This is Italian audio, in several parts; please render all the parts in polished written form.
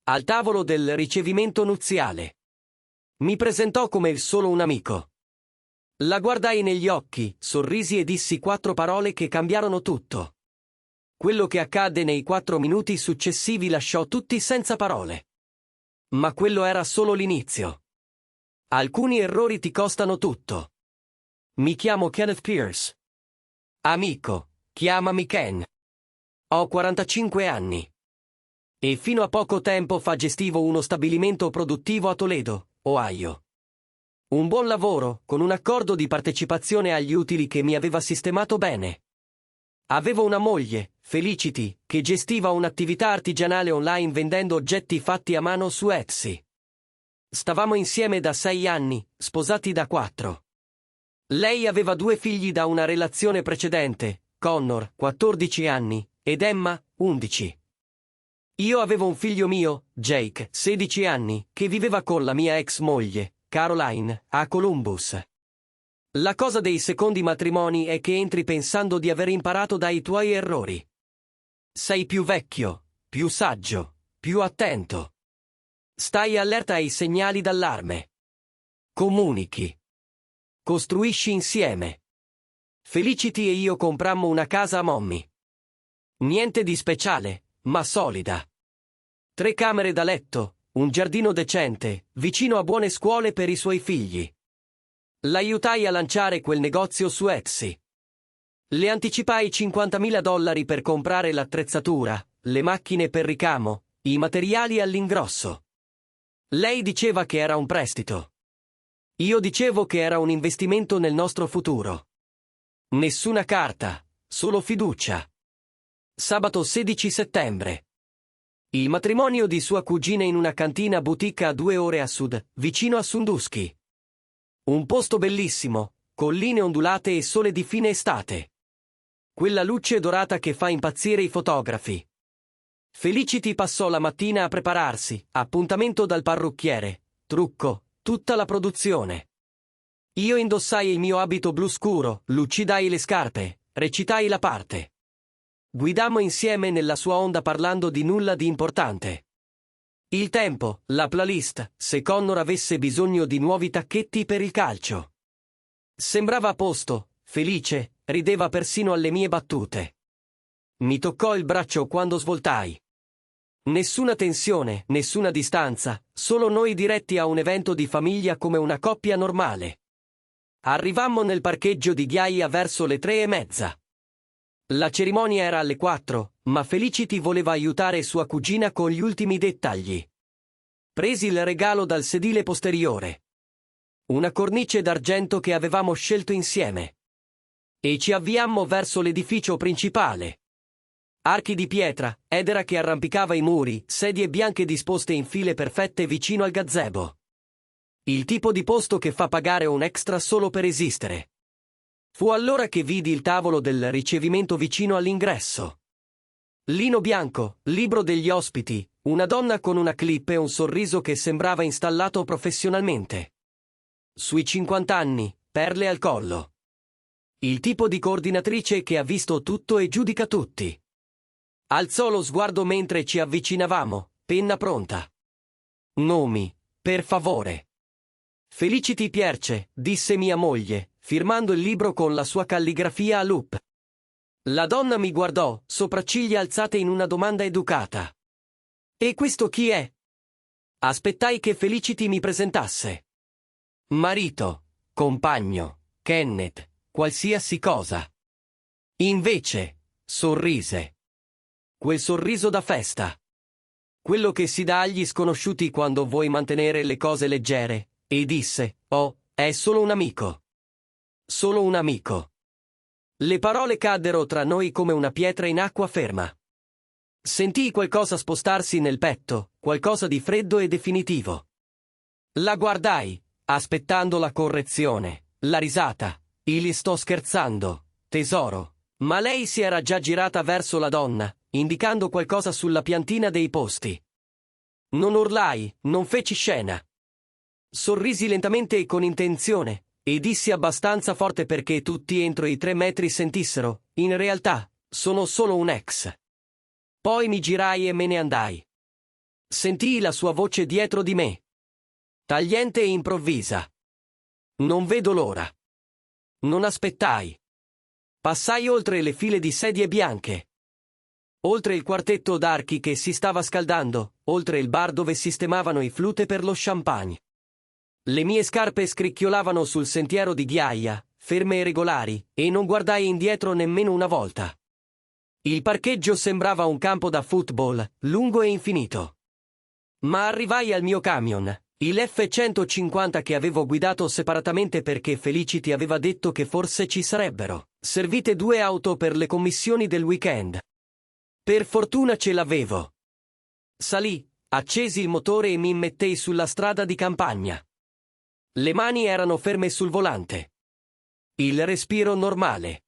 Al tavolo del ricevimento nuziale. Mi presentò come solo un amico. La guardai negli occhi, sorrisi e dissi 4 parole che cambiarono tutto. Quello che accadde nei 4 minuti successivi lasciò tutti senza parole. Ma quello era solo l'inizio. Alcuni errori ti costano tutto. Mi chiamo Kenneth Pierce. Amico, chiamami Ken. Ho 45 anni. E fino a poco tempo fa gestivo uno stabilimento produttivo a Toledo, Ohio. Un buon lavoro, con un accordo di partecipazione agli utili che mi aveva sistemato bene. Avevo una moglie, Felicity, che gestiva un'attività artigianale online vendendo oggetti fatti a mano su Etsy. Stavamo insieme da 6 anni, sposati da 4. Lei aveva 2 figli da una relazione precedente, Connor, 14 anni, ed Emma, 11. Io avevo un figlio mio, Jake, 16 anni, che viveva con la mia ex moglie, Caroline, a Columbus. La cosa dei secondi matrimoni è che entri pensando di aver imparato dai tuoi errori. Sei più vecchio, più saggio, più attento. Stai allerta ai segnali d'allarme. Comunichi. Costruisci insieme. Felicity e io comprammo una casa a Mommy. Niente di speciale, ma solida. 3 camere da letto, un giardino decente, vicino a buone scuole per i suoi figli. L'aiutai a lanciare quel negozio su Etsy. Le anticipai $50.000 per comprare l'attrezzatura, le macchine per ricamo, i materiali all'ingrosso. Lei diceva che era un prestito. Io dicevo che era un investimento nel nostro futuro. Nessuna carta, solo fiducia. Sabato 16 settembre. Il matrimonio di sua cugina in una cantina boutique a 2 ore a sud, vicino a Sandusky. Un posto bellissimo, colline ondulate e sole di fine estate. Quella luce dorata che fa impazzire i fotografi. Felicity passò la mattina a prepararsi, appuntamento dal parrucchiere, trucco, tutta la produzione. Io indossai il mio abito blu scuro, lucidai le scarpe, recitai la parte. Guidammo insieme nella sua Honda parlando di nulla di importante. Il tempo, la playlist, se Connor avesse bisogno di nuovi tacchetti per il calcio. Sembrava a posto, felice, rideva persino alle mie battute. Mi toccò il braccio quando svoltai. Nessuna tensione, nessuna distanza, solo noi diretti a un evento di famiglia come una coppia normale. Arrivammo nel parcheggio di ghiaia verso le 3:30. La cerimonia era alle 4, ma Felicity voleva aiutare sua cugina con gli ultimi dettagli. Presi il regalo dal sedile posteriore. Una cornice d'argento che avevamo scelto insieme. E ci avviammo verso l'edificio principale. Archi di pietra, edera che arrampicava i muri, sedie bianche disposte in file perfette vicino al gazebo. Il tipo di posto che fa pagare un extra solo per esistere. Fu allora che vidi il tavolo del ricevimento vicino all'ingresso. Lino bianco, libro degli ospiti, una donna con una clip e un sorriso che sembrava installato professionalmente. Sui 50 anni, perle al collo. Il tipo di coordinatrice che ha visto tutto e giudica tutti. Alzò lo sguardo mentre ci avvicinavamo, penna pronta. Nomi, per favore. Felicity Pierce, disse mia moglie, firmando il libro con la sua calligrafia a loop. La donna mi guardò, sopracciglia alzate in una domanda educata. E questo chi è? Aspettai che Felicity mi presentasse. Marito, compagno, Kenneth, qualsiasi cosa. Invece, sorrise. Quel sorriso da festa. Quello che si dà agli sconosciuti quando vuoi mantenere le cose leggere, e disse, oh, è solo un amico. Solo un amico. Le parole caddero tra noi come una pietra in acqua ferma. Sentii qualcosa spostarsi nel petto, qualcosa di freddo e definitivo. La guardai, aspettando la correzione, la risata, il sto scherzando, tesoro, ma lei si era già girata verso la donna, indicando qualcosa sulla piantina dei posti. Non urlai, non feci scena. Sorrisi lentamente e con intenzione, e dissi abbastanza forte perché tutti entro i 3 metri sentissero, in realtà, sono solo un ex. Poi mi girai e me ne andai. Sentii la sua voce dietro di me. Tagliente e improvvisa. Non vedo l'ora. Non aspettai. Passai oltre le file di sedie bianche. Oltre il quartetto d'archi che si stava scaldando, oltre il bar dove sistemavano i flute per lo champagne. Le mie scarpe scricchiolavano sul sentiero di ghiaia, ferme e regolari, e non guardai indietro nemmeno una volta. Il parcheggio sembrava un campo da football, lungo e infinito. Ma arrivai al mio camion, il F-150 che avevo guidato separatamente perché Felicity aveva detto che forse ci sarebbero servite 2 auto per le commissioni del weekend. Per fortuna ce l'avevo. Salì, accesi il motore e mi immettei sulla strada di campagna. Le mani erano ferme sul volante. Il respiro normale.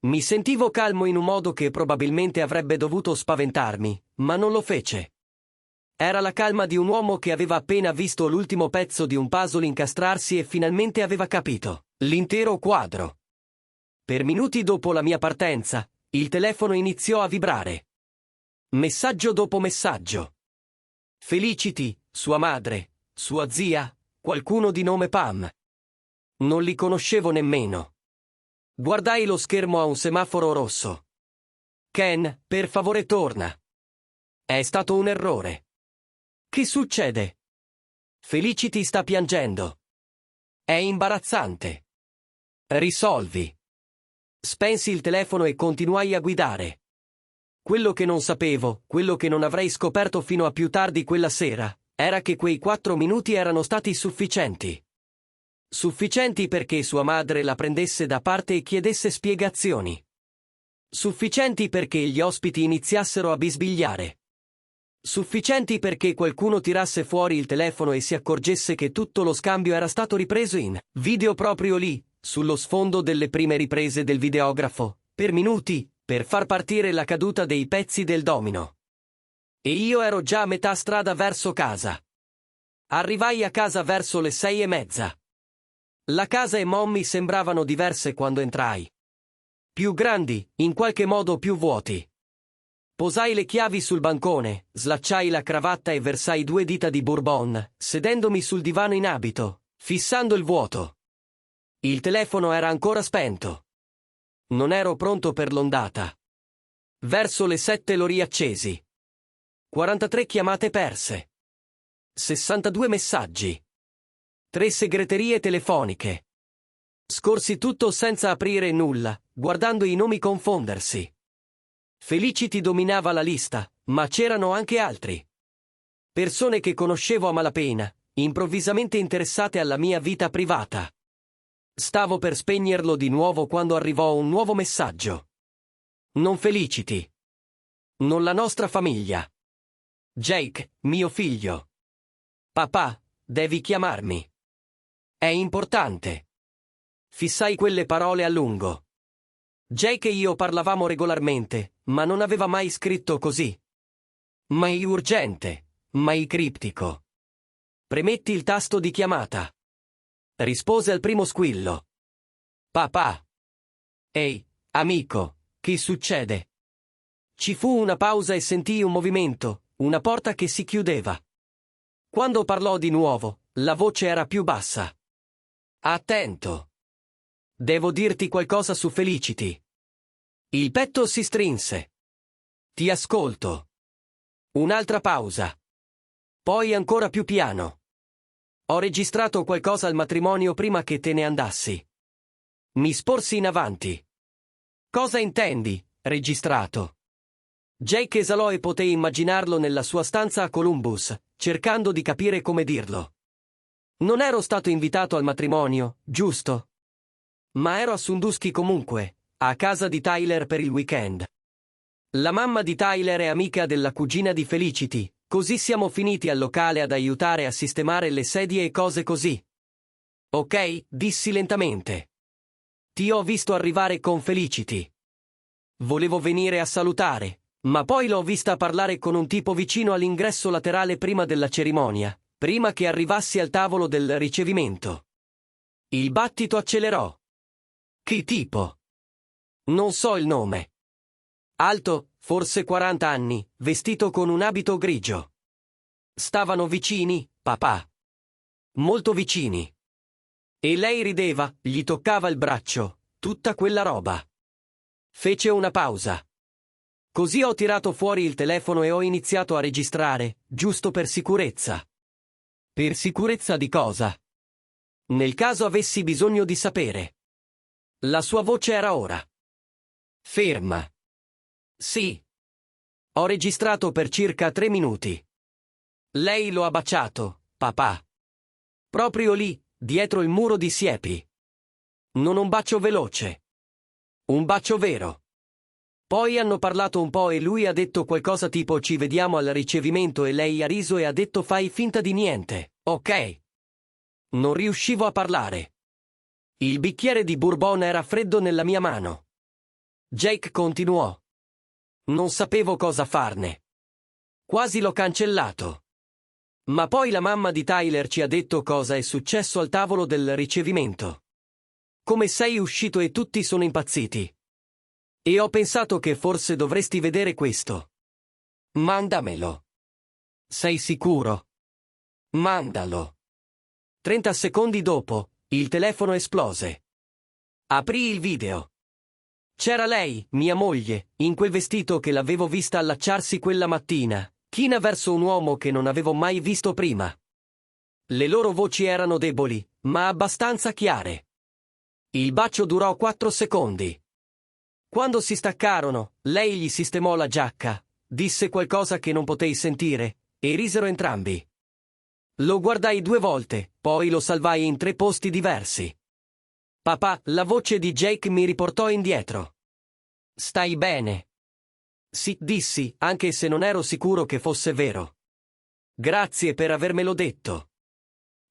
Mi sentivo calmo in un modo che probabilmente avrebbe dovuto spaventarmi, ma non lo fece. Era la calma di un uomo che aveva appena visto l'ultimo pezzo di un puzzle incastrarsi e finalmente aveva capito l'intero quadro. Per minuti dopo la mia partenza, il telefono iniziò a vibrare. Messaggio dopo messaggio. Felicity, sua madre, sua zia, qualcuno di nome Pam. Non li conoscevo nemmeno. Guardai lo schermo a un semaforo rosso. Ken, per favore torna. È stato un errore. Che succede? Felicity sta piangendo. È imbarazzante. Risolvi. Spensi il telefono e continuai a guidare. Quello che non sapevo, quello che non avrei scoperto fino a più tardi quella sera, era che quei 4 minuti erano stati sufficienti. Sufficienti perché sua madre la prendesse da parte e chiedesse spiegazioni. Sufficienti perché gli ospiti iniziassero a bisbigliare. Sufficienti perché qualcuno tirasse fuori il telefono e si accorgesse che tutto lo scambio era stato ripreso in video proprio lì, sullo sfondo delle prime riprese del videografo, per minuti, per far partire la caduta dei pezzi del domino. E io ero già a metà strada verso casa. Arrivai a casa verso le 6:30. La casa e Mommy sembravano diverse quando entrai. Più grandi, in qualche modo più vuoti. Posai le chiavi sul bancone, slacciai la cravatta e versai 2 dita di bourbon, sedendomi sul divano in abito, fissando il vuoto. Il telefono era ancora spento. Non ero pronto per l'ondata. Verso le 7 lo riaccesi. 43 chiamate perse. 62 messaggi. 3 segreterie telefoniche. Scorsi tutto senza aprire nulla, guardando i nomi confondersi. Felicity dominava la lista, ma c'erano anche altri. Persone che conoscevo a malapena, improvvisamente interessate alla mia vita privata. Stavo per spegnerlo di nuovo quando arrivò un nuovo messaggio. Non Felicity. Non la nostra famiglia. Jake, mio figlio. Papà, devi chiamarmi. È importante. Fissai quelle parole a lungo. Jake e io parlavamo regolarmente, ma non aveva mai scritto così. Mai urgente, mai criptico. Premetti il tasto di chiamata. Rispose al primo squillo. Papà. Ehi, amico, che succede? Ci fu una pausa e sentii un movimento, una porta che si chiudeva. Quando parlò di nuovo, la voce era più bassa. Attento. Devo dirti qualcosa su Felicity. Il petto si strinse. Ti ascolto. Un'altra pausa. Poi ancora più piano. Ho registrato qualcosa al matrimonio prima che te ne andassi. Mi sporsi in avanti. Cosa intendi, registrato? Jake esalò e potei immaginarlo nella sua stanza a Columbus, cercando di capire come dirlo. Non ero stato invitato al matrimonio, giusto? Ma ero a Sandusky comunque, a casa di Tyler per il weekend. La mamma di Tyler è amica della cugina di Felicity, così siamo finiti al locale ad aiutare a sistemare le sedie e cose così. Ok, dissi lentamente. Ti ho visto arrivare con Felicity. Volevo venire a salutare, ma poi l'ho vista parlare con un tipo vicino all'ingresso laterale prima della cerimonia, prima che arrivassi al tavolo del ricevimento. Il battito accelerò. Che tipo? Non so il nome. Alto, forse 40 anni, vestito con un abito grigio. Stavano vicini, papà. Molto vicini. E lei rideva, gli toccava il braccio, tutta quella roba. Fece una pausa. Così ho tirato fuori il telefono e ho iniziato a registrare, giusto per sicurezza. Per sicurezza di cosa? Nel caso avessi bisogno di sapere. La sua voce era ora. Ferma. Sì. Ho registrato per circa 3 minuti. Lei lo ha baciato, papà. Proprio lì, dietro il muro di siepi. Non un bacio veloce. Un bacio vero. Poi hanno parlato un po' e lui ha detto qualcosa tipo ci vediamo al ricevimento e lei ha riso e ha detto fai finta di niente, ok? Non riuscivo a parlare. Il bicchiere di bourbon era freddo nella mia mano. Jake continuò. Non sapevo cosa farne. Quasi l'ho cancellato. Ma poi la mamma di Tyler ci ha detto cosa è successo al tavolo del ricevimento. Come sei uscito e tutti sono impazziti. E ho pensato che forse dovresti vedere questo. Mandamelo. Sei sicuro? Mandalo. 30 secondi dopo, il telefono esplose. Aprì il video. C'era lei, mia moglie, in quel vestito che l'avevo vista allacciarsi quella mattina, china verso un uomo che non avevo mai visto prima. Le loro voci erano deboli, ma abbastanza chiare. Il bacio durò 4 secondi. Quando si staccarono, lei gli sistemò la giacca, disse qualcosa che non potei sentire, e risero entrambi. Lo guardai 2 volte, poi lo salvai in 3 posti diversi. Papà, la voce di Jake mi riportò indietro. Stai bene? Sì, dissi, anche se non ero sicuro che fosse vero. Grazie per avermelo detto.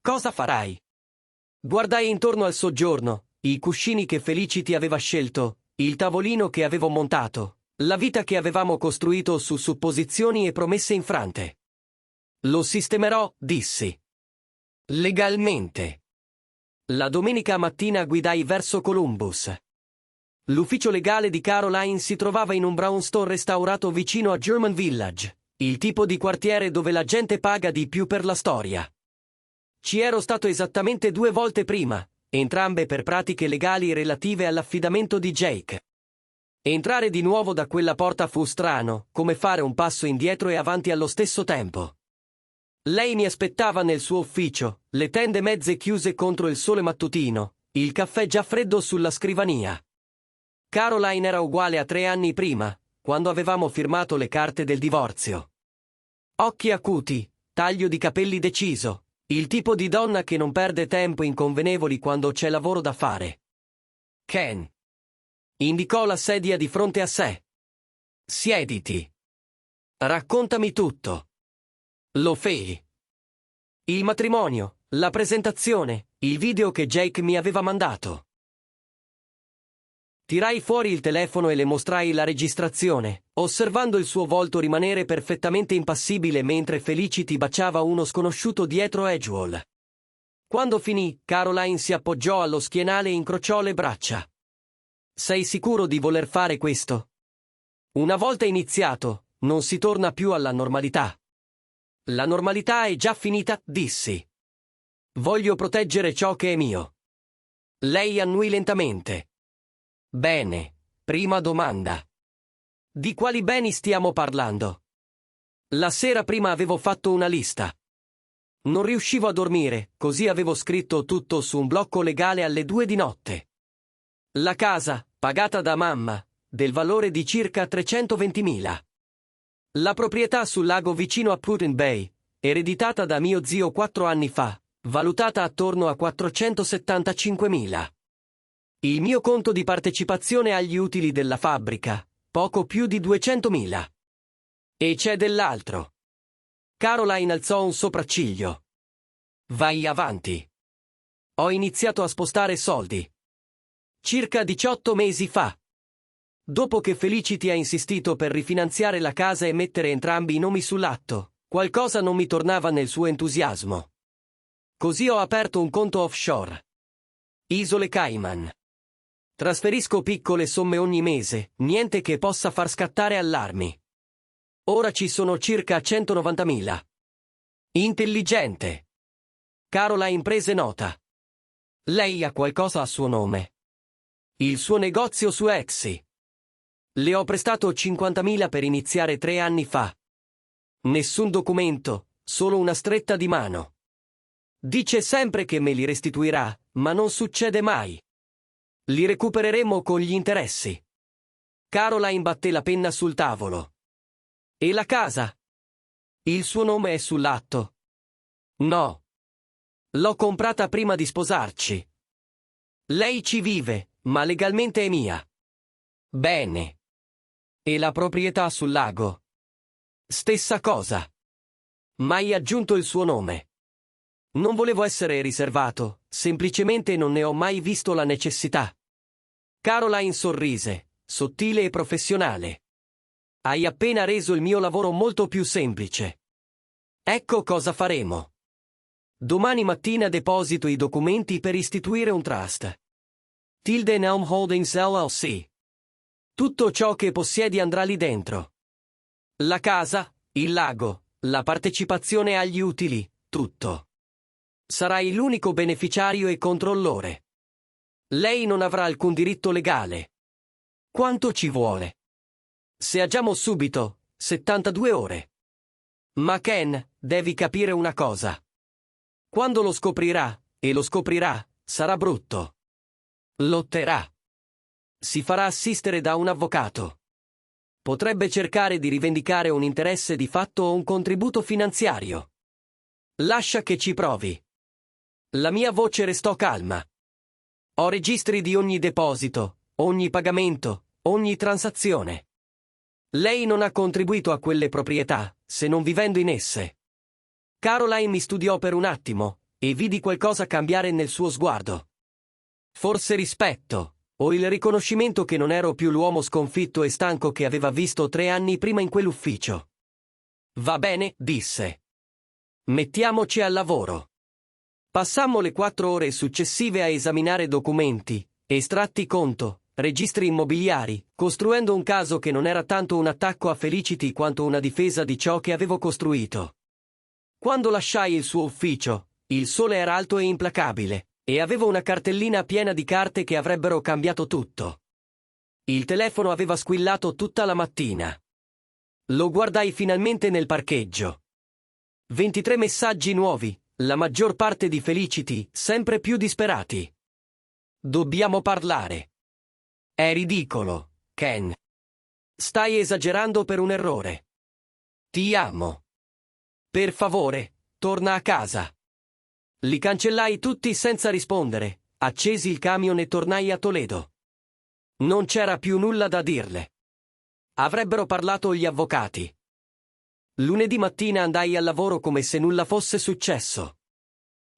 Cosa farai? Guardai intorno al soggiorno, i cuscini che Felicity aveva scelto, il tavolino che avevo montato, la vita che avevamo costruito su supposizioni e promesse infrante. Lo sistemerò, dissi. Legalmente. La domenica mattina guidai verso Columbus. L'ufficio legale di Caroline si trovava in un brownstone restaurato vicino a German Village, il tipo di quartiere dove la gente paga di più per la storia. Ci ero stato esattamente 2 volte prima, entrambe per pratiche legali relative all'affidamento di Jake. Entrare di nuovo da quella porta fu strano, come fare un passo indietro e avanti allo stesso tempo. Lei mi aspettava nel suo ufficio, le tende mezze chiuse contro il sole mattutino, il caffè già freddo sulla scrivania. Caroline era uguale a 3 anni prima, quando avevamo firmato le carte del divorzio. Occhi acuti, taglio di capelli deciso, il tipo di donna che non perde tempo in convenevoli quando c'è lavoro da fare. Ken. Indicò la sedia di fronte a sé. Siediti. Raccontami tutto. Lo fei. Il matrimonio, la presentazione, il video che Jake mi aveva mandato. Tirai fuori il telefono e le mostrai la registrazione, osservando il suo volto rimanere perfettamente impassibile mentre Felicity baciava uno sconosciuto dietro Edgewall. Quando finì, Caroline si appoggiò allo schienale e incrociò le braccia. Sei sicuro di voler fare questo? Una volta iniziato, non si torna più alla normalità. La normalità è già finita, dissi. Voglio proteggere ciò che è mio. Lei annui lentamente. Bene, prima domanda. Di quali beni stiamo parlando? La sera prima avevo fatto una lista. Non riuscivo a dormire, così avevo scritto tutto su un blocco legale alle 2 di notte. La casa, pagata da mamma, del valore di circa 320.000. La proprietà sul lago vicino a Put-in Bay, ereditata da mio zio 4 anni fa, valutata attorno a 475.000. Il mio conto di partecipazione agli utili della fabbrica, poco più di 200.000. E c'è dell'altro. Caroline alzò un sopracciglio. Vai avanti. Ho iniziato a spostare soldi. Circa 18 mesi fa. Dopo che Felicity ha insistito per rifinanziare la casa e mettere entrambi i nomi sull'atto, qualcosa non mi tornava nel suo entusiasmo. Così ho aperto un conto offshore. Isole Cayman. Trasferisco piccole somme ogni mese, niente che possa far scattare allarmi. Ora ci sono circa 190.000. Intelligente. Caroline prese nota. Lei ha qualcosa a suo nome. Il suo negozio su Etsy. Le ho prestato 50.000 per iniziare 3 anni fa. Nessun documento, solo una stretta di mano. Dice sempre che me li restituirà, ma non succede mai. Li recupereremo con gli interessi. Caroline batté la penna sul tavolo. E la casa? Il suo nome è sull'atto. No. L'ho comprata prima di sposarci. Lei ci vive, ma legalmente è mia. Bene. E la proprietà sul lago? Stessa cosa. Mai aggiunto il suo nome. Non volevo essere riservato, semplicemente non ne ho mai visto la necessità. Caroline sorrise, sottile e professionale. Hai appena reso il mio lavoro molto più semplice. Ecco cosa faremo. Domani mattina deposito i documenti per istituire un trust. Tilden Elm Holdings LLC. Tutto ciò che possiedi andrà lì dentro. La casa, il lago, la partecipazione agli utili, tutto. Sarai l'unico beneficiario e controllore. Lei non avrà alcun diritto legale. Quanto ci vuole? Se agiamo subito, 72 ore. Ma Ken, devi capire una cosa. Quando lo scoprirà, e lo scoprirà, sarà brutto. Lotterà. Si farà assistere da un avvocato. Potrebbe cercare di rivendicare un interesse di fatto o un contributo finanziario. Lascia che ci provi. La mia voce restò calma. Ho registri di ogni deposito, ogni pagamento, ogni transazione. Lei non ha contribuito a quelle proprietà, se non vivendo in esse. Caroline mi studiò per un attimo, e vidi qualcosa cambiare nel suo sguardo. Forse rispetto, o il riconoscimento che non ero più l'uomo sconfitto e stanco che aveva visto 3 anni prima in quell'ufficio. Va bene, disse. Mettiamoci al lavoro. Passammo le 4 ore successive a esaminare documenti, estratti conto, registri immobiliari, costruendo un caso che non era tanto un attacco a Felicity quanto una difesa di ciò che avevo costruito. Quando lasciai il suo ufficio, il sole era alto e implacabile, e avevo una cartellina piena di carte che avrebbero cambiato tutto. Il telefono aveva squillato tutta la mattina. Lo guardai finalmente nel parcheggio. 23 messaggi nuovi, la maggior parte di Felicity, sempre più disperati. Dobbiamo parlare. È ridicolo, Ken. Stai esagerando per un errore. Ti amo. Per favore, torna a casa. Li cancellai tutti senza rispondere, accesi il camion e tornai a Toledo. Non c'era più nulla da dirle. Avrebbero parlato gli avvocati. Lunedì mattina andai al lavoro come se nulla fosse successo.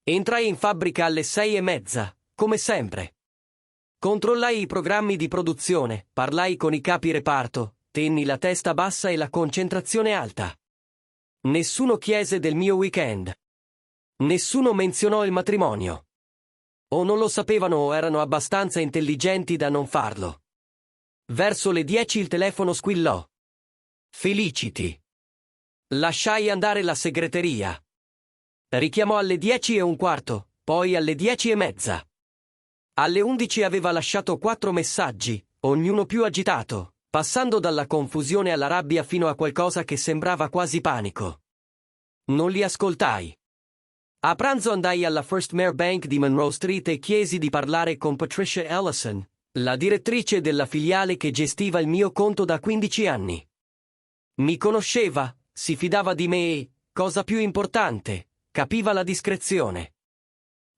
Entrai in fabbrica alle 6:30, come sempre. Controllai i programmi di produzione, parlai con i capi reparto, tenni la testa bassa e la concentrazione alta. Nessuno chiese del mio weekend. Nessuno menzionò il matrimonio. O non lo sapevano o erano abbastanza intelligenti da non farlo. Verso le 10 il telefono squillò. Felicity. Lasciai andare la segreteria. Richiamò alle 10:15, poi alle 10:30. Alle 11 aveva lasciato 4 messaggi, ognuno più agitato, passando dalla confusione alla rabbia fino a qualcosa che sembrava quasi panico. Non li ascoltai. A pranzo andai alla First Mare Bank di Monroe Street e chiesi di parlare con Patricia Ellison, la direttrice della filiale che gestiva il mio conto da 15 anni. Mi conosceva, si fidava di me e, cosa più importante, capiva la discrezione.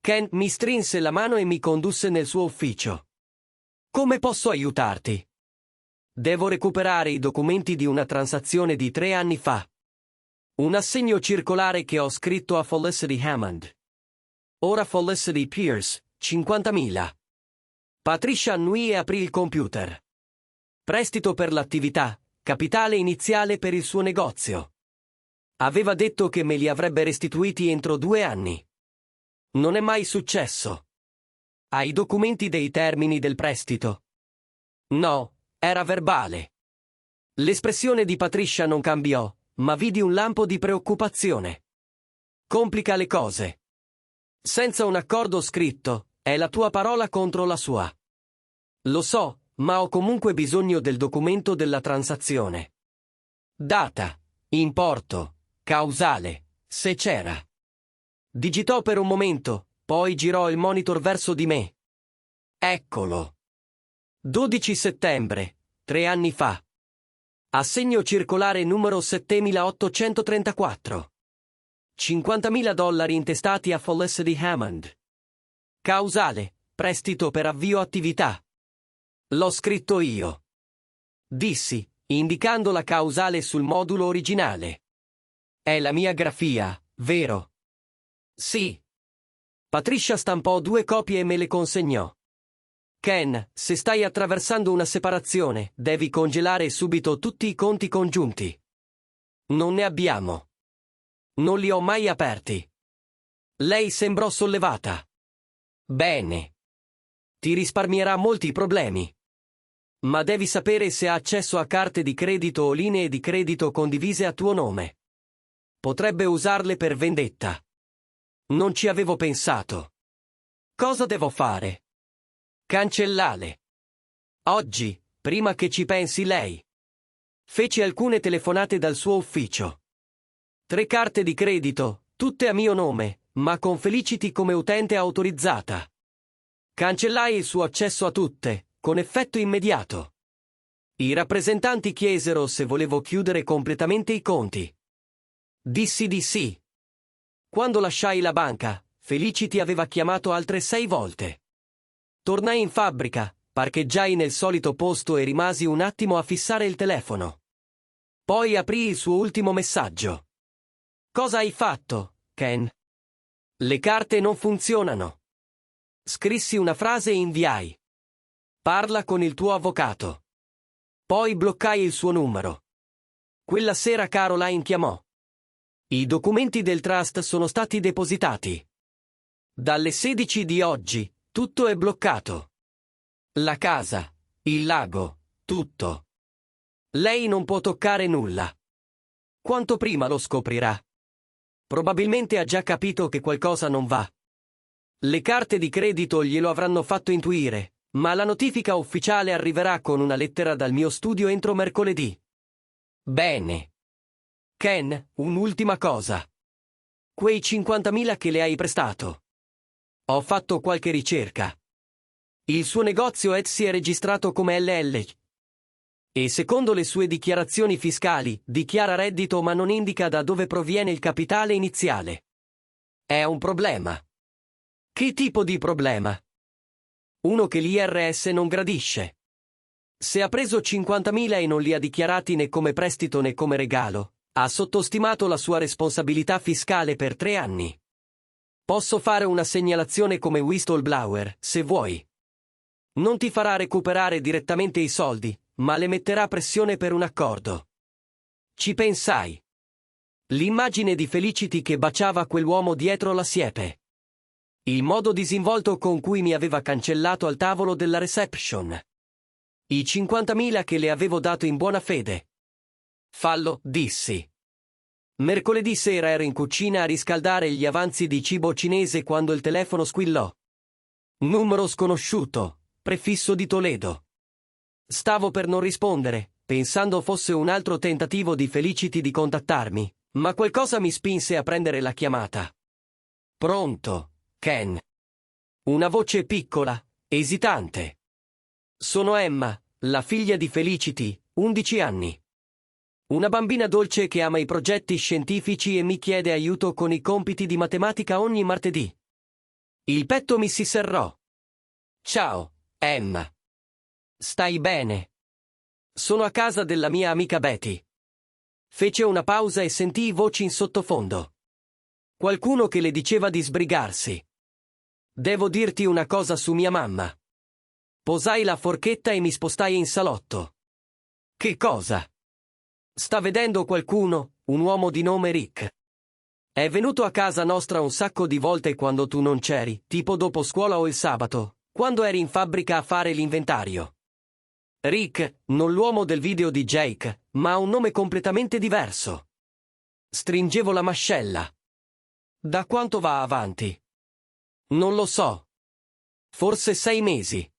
Ken mi strinse la mano e mi condusse nel suo ufficio. Come posso aiutarti? Devo recuperare i documenti di una transazione di 3 anni fa. Un assegno circolare che ho scritto a Felicity Hammond. Ora Felicity Pierce, 50.000. Patricia annui e aprì il computer. Prestito per l'attività, capitale iniziale per il suo negozio. Aveva detto che me li avrebbe restituiti entro 2 anni. Non è mai successo. Hai i documenti dei termini del prestito? No, era verbale. L'espressione di Patricia non cambiò, ma vidi un lampo di preoccupazione. complica le cose. Senza un accordo scritto, è la tua parola contro la sua. Lo so, ma ho comunque bisogno del documento della transazione. Data, importo, causale, se c'era. Digitò per un momento, poi girò il monitor verso di me. Eccolo. 12 settembre, 3 anni fa. Assegno circolare numero 7834. $50.000 intestati a Felicity Hammond. Causale, prestito per avvio attività. L'ho scritto io. Dissi, indicando la causale sul modulo originale. È la mia grafia, vero? Sì. Patricia stampò 2 copie e me le consegnò. Ken, se stai attraversando una separazione, devi congelare subito tutti i conti congiunti. Non ne abbiamo. Non li ho mai aperti. Lei sembrò sollevata. Bene. Ti risparmierà molti problemi. Ma devi sapere se ha accesso a carte di credito o linee di credito condivise a tuo nome. Potrebbe usarle per vendetta. Non ci avevo pensato. Cosa devo fare? Cancellare. Oggi, prima che ci pensi lei. Feci alcune telefonate dal suo ufficio. 3 carte di credito, tutte a mio nome, ma con Felicity come utente autorizzata. Cancellai il suo accesso a tutte, con effetto immediato. I rappresentanti chiesero se volevo chiudere completamente i conti. Dissi di sì. Quando lasciai la banca, Felicity aveva chiamato altre 6 volte. Tornai in fabbrica, parcheggiai nel solito posto e rimasi un attimo a fissare il telefono. Poi aprì il suo ultimo messaggio. Cosa hai fatto, Ken? Le carte non funzionano. Scrissi una frase e inviai. Parla con il tuo avvocato. Poi bloccai il suo numero. Quella sera Caroline chiamò. I documenti del trust sono stati depositati. Dalle 16 di oggi, tutto è bloccato. La casa, il lago, tutto. Lei non può toccare nulla. Quanto prima lo scoprirà. Probabilmente ha già capito che qualcosa non va. Le carte di credito glielo avranno fatto intuire, ma la notifica ufficiale arriverà con una lettera dal mio studio entro mercoledì. Bene. Ken, un'ultima cosa. Quei 50.000 che le hai prestato. Ho fatto qualche ricerca. Il suo negozio Etsy è registrato come LL. E secondo le sue dichiarazioni fiscali, dichiara reddito ma non indica da dove proviene il capitale iniziale. È un problema. Che tipo di problema? Uno che l'IRS non gradisce. Se ha preso 50.000 e non li ha dichiarati né come prestito né come regalo, ha sottostimato la sua responsabilità fiscale per 3 anni. Posso fare una segnalazione come whistleblower, se vuoi. Non ti farà recuperare direttamente i soldi, ma le metterà pressione per un accordo. Ci pensai. L'immagine di Felicity che baciava quell'uomo dietro la siepe. Il modo disinvolto con cui mi aveva cancellato al tavolo della reception. I 50.000 che le avevo dato in buona fede. Fallo, dissi. Mercoledì sera ero in cucina a riscaldare gli avanzi di cibo cinese quando il telefono squillò. Numero sconosciuto, prefisso di Toledo. Stavo per non rispondere, pensando fosse un altro tentativo di Felicity di contattarmi, ma qualcosa mi spinse a prendere la chiamata. Pronto, Ken. Una voce piccola, esitante. Sono Emma, la figlia di Felicity, 11 anni. Una bambina dolce che ama i progetti scientifici e mi chiede aiuto con i compiti di matematica ogni martedì. Il petto mi si serrò. Ciao, Emma. Stai bene? Sono a casa della mia amica Betty. Fece una pausa e sentii voci in sottofondo. Qualcuno che le diceva di sbrigarsi. Devo dirti una cosa su mia mamma. Posai la forchetta e mi spostai in salotto. Che cosa? Sta vedendo qualcuno, un uomo di nome Rick. È venuto a casa nostra un sacco di volte quando tu non c'eri, tipo dopo scuola o il sabato, quando eri in fabbrica a fare l'inventario. Rick, non l'uomo del video di Jake, ma ha un nome completamente diverso. Stringevo la mascella. Da quanto va avanti? Non lo so. Forse 6 mesi.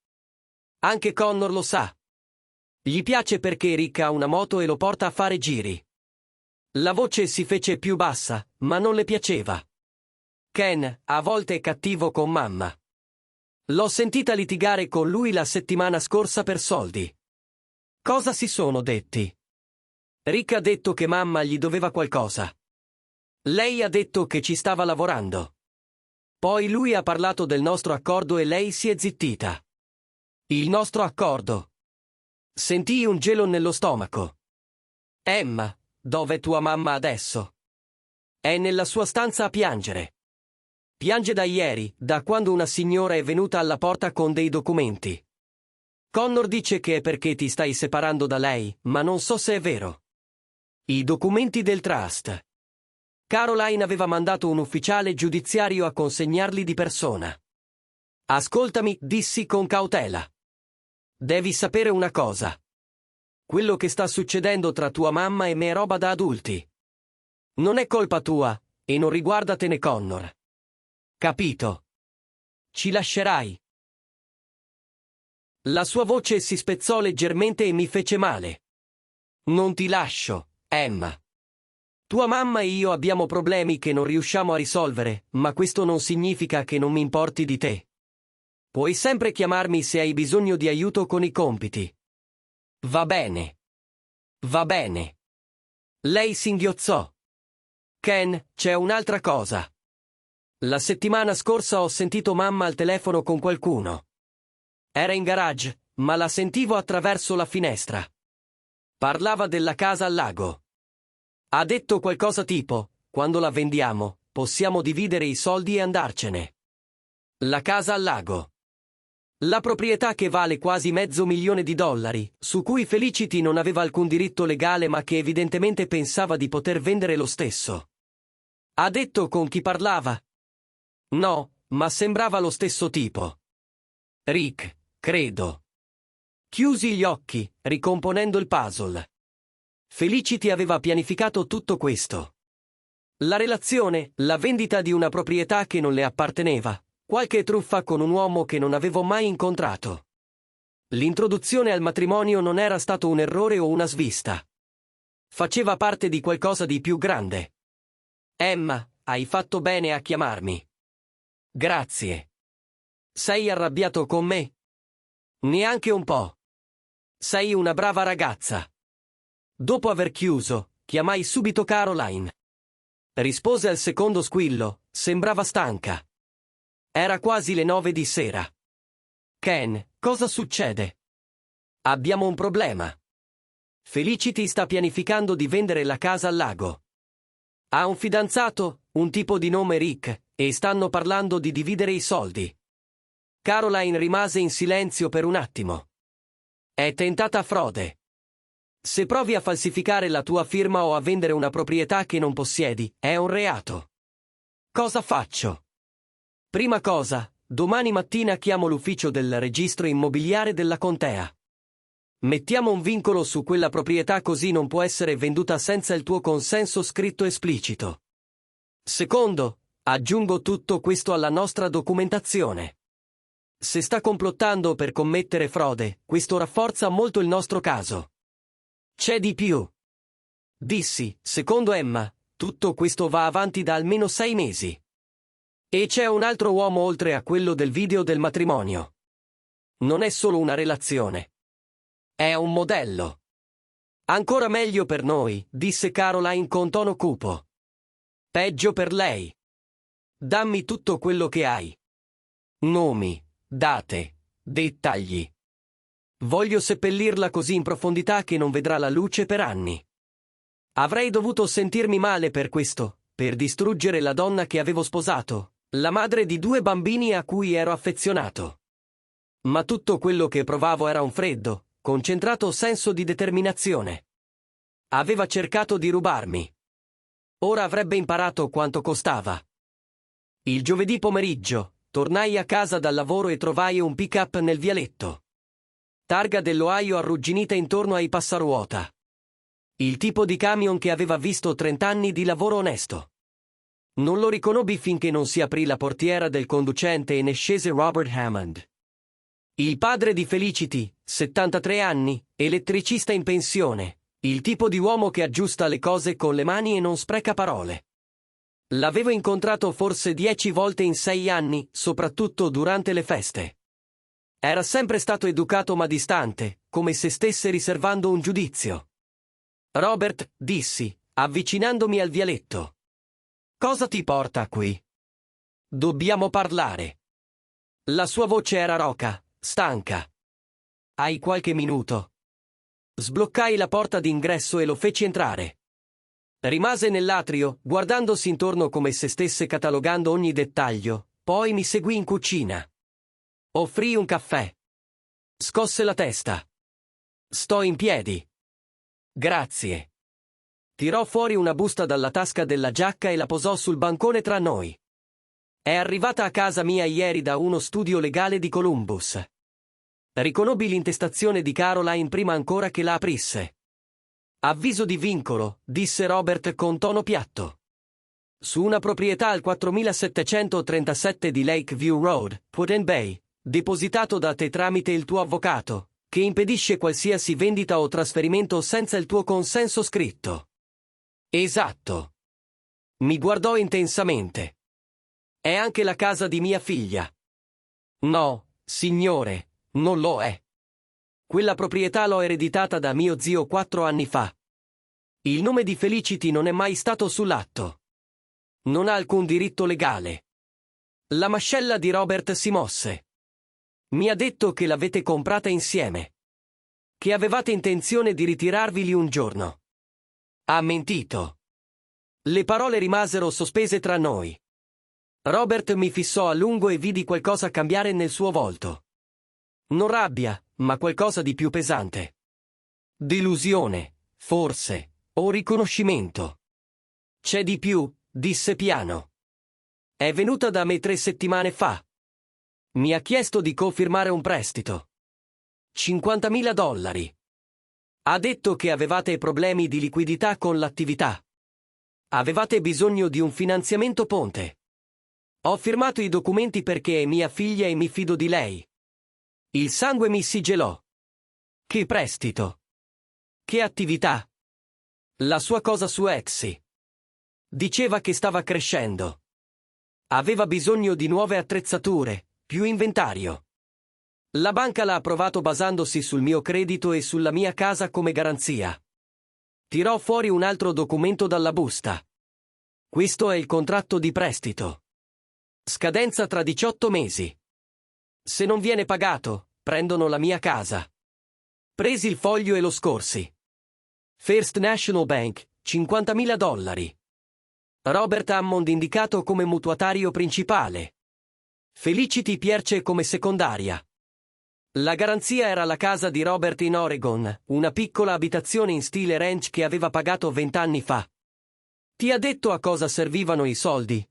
Anche Connor lo sa. Gli piace perché Rick ha una moto e lo porta a fare giri. La voce si fece più bassa, ma non le piaceva. Ken, a volte è cattivo con mamma. L'ho sentita litigare con lui la settimana scorsa per soldi. Cosa si sono detti? Rick ha detto che mamma gli doveva qualcosa. Lei ha detto che ci stava lavorando. Poi lui ha parlato del nostro accordo e lei si è zittita. Il nostro accordo. Sentii un gelo nello stomaco. Emma, dov'è tua mamma adesso? È nella sua stanza a piangere. Piange da ieri, da quando una signora è venuta alla porta con dei documenti. Connor dice che è perché ti stai separando da lei, ma non so se è vero. I documenti del trust. Caroline aveva mandato un ufficiale giudiziario a consegnarli di persona. Ascoltami, dissi con cautela. Devi sapere una cosa. Quello che sta succedendo tra tua mamma e me è roba da adulti. Non è colpa tua, e non riguarda te né Connor. Capito? Ci lascerai. La sua voce si spezzò leggermente e mi fece male. Non ti lascio, Emma. Tua mamma e io abbiamo problemi che non riusciamo a risolvere, ma questo non significa che non mi importi di te. Puoi sempre chiamarmi se hai bisogno di aiuto con i compiti. Va bene. Va bene. Lei singhiozzò. Ken, c'è un'altra cosa. La settimana scorsa ho sentito mamma al telefono con qualcuno. Era in garage, ma la sentivo attraverso la finestra. Parlava della casa al lago. Ha detto qualcosa tipo, quando la vendiamo, possiamo dividere i soldi e andarcene. La casa al lago. La proprietà che vale quasi $500,000, su cui Felicity non aveva alcun diritto legale ma che evidentemente pensava di poter vendere lo stesso. Ha detto con chi parlava? No, ma sembrava lo stesso tipo. Rick, credo. Chiusi gli occhi, ricomponendo il puzzle. Felicity aveva pianificato tutto questo. La relazione, la vendita di una proprietà che non le apparteneva, qualche truffa con un uomo che non avevo mai incontrato. L'introduzione al matrimonio non era stato un errore o una svista. Faceva parte di qualcosa di più grande. Emma, hai fatto bene a chiamarmi. Grazie. Sei arrabbiato con me? Neanche un po'. Sei una brava ragazza. Dopo aver chiuso, chiamai subito Caroline. Rispose al secondo squillo, sembrava stanca. Era quasi le 9 di sera. Ken, cosa succede? Abbiamo un problema. Felicity sta pianificando di vendere la casa al lago. Ha un fidanzato, un tipo di nome Rick, e stanno parlando di dividere i soldi. Caroline rimase in silenzio per un attimo. È tentata frode. Se provi a falsificare la tua firma o a vendere una proprietà che non possiedi, è un reato. Cosa faccio? Prima cosa, domani mattina chiamo l'ufficio del registro immobiliare della contea. Mettiamo un vincolo su quella proprietà così non può essere venduta senza il tuo consenso scritto esplicito. Secondo, aggiungo tutto questo alla nostra documentazione. Se sta complottando per commettere frode, questo rafforza molto il nostro caso. C'è di più. Dissi, secondo Emma, tutto questo va avanti da almeno 6 mesi. E c'è un altro uomo oltre a quello del video del matrimonio. Non è solo una relazione. È un modello. Ancora meglio per noi, disse Caroline con tono cupo. Peggio per lei. Dammi tutto quello che hai. Nomi, date, dettagli. Voglio seppellirla così in profondità che non vedrà la luce per anni. Avrei dovuto sentirmi male per questo, per distruggere la donna che avevo sposato, la madre di 2 bambini a cui ero affezionato. Ma tutto quello che provavo era un freddo, concentrato senso di determinazione. Aveva cercato di rubarmi. Ora avrebbe imparato quanto costava. Il giovedì pomeriggio, tornai a casa dal lavoro e trovai un pick-up nel vialetto. Targa dell'Ohio arrugginita intorno ai passaruota. Il tipo di camion che aveva visto 30 anni di lavoro onesto. Non lo riconobbi finché non si aprì la portiera del conducente e ne scese Robert Hammond. Il padre di Felicity, 73 anni, elettricista in pensione, il tipo di uomo che aggiusta le cose con le mani e non spreca parole. L'avevo incontrato forse 10 volte in 6 anni, soprattutto durante le feste. Era sempre stato educato ma distante, come se stesse riservando un giudizio. Robert, dissi, avvicinandomi al vialetto. Cosa ti porta qui? Dobbiamo parlare. La sua voce era roca, stanca. Hai qualche minuto? Sbloccai la porta d'ingresso e lo feci entrare. Rimase nell'atrio, guardandosi intorno come se stesse catalogando ogni dettaglio, poi mi seguì in cucina. Offrì un caffè. Scosse la testa. Sto in piedi. Grazie. Tirò fuori una busta dalla tasca della giacca e la posò sul bancone tra noi. È arrivata a casa mia ieri da uno studio legale di Columbus. Riconobbi l'intestazione di Caroline prima ancora che la aprisse. Avviso di vincolo, disse Robert con tono piatto. Su una proprietà al 4737 di Lakeview Road, Put-in-Bay, depositato da te tramite il tuo avvocato, che impedisce qualsiasi vendita o trasferimento senza il tuo consenso scritto. Esatto. Mi guardò intensamente. È anche la casa di mia figlia. No, signore, non lo è. Quella proprietà l'ho ereditata da mio zio 4 anni fa. Il nome di Felicity non è mai stato sull'atto. Non ha alcun diritto legale. La mascella di Robert si mosse. Mi ha detto che l'avete comprata insieme. Che avevate intenzione di ritirarveli un giorno. Ha mentito. Le parole rimasero sospese tra noi. Robert mi fissò a lungo e vidi qualcosa cambiare nel suo volto. Non rabbia, ma qualcosa di più pesante. Delusione, forse, o riconoscimento. C'è di più, disse piano. È venuta da me 3 settimane fa. Mi ha chiesto di confermare un prestito. $50.000. Ha detto che avevate problemi di liquidità con l'attività. Avevate bisogno di un finanziamento ponte. Ho firmato i documenti perché è mia figlia e mi fido di lei. Il sangue mi si gelò. Che prestito? Che attività? La sua cosa su Etsy. Diceva che stava crescendo. Aveva bisogno di nuove attrezzature, più inventario. La banca l'ha approvato basandosi sul mio credito e sulla mia casa come garanzia. Tirò fuori un altro documento dalla busta. Questo è il contratto di prestito. Scadenza tra 18 mesi. Se non viene pagato, prendono la mia casa. Presi il foglio e lo scorsi. First National Bank, $50.000. Robert Hammond indicato come mutuatario principale. Felicity Pierce come secondaria. La garanzia era la casa di Robert in Oregon, una piccola abitazione in stile ranch che aveva pagato 20 anni fa. Ti ha detto a cosa servivano i soldi?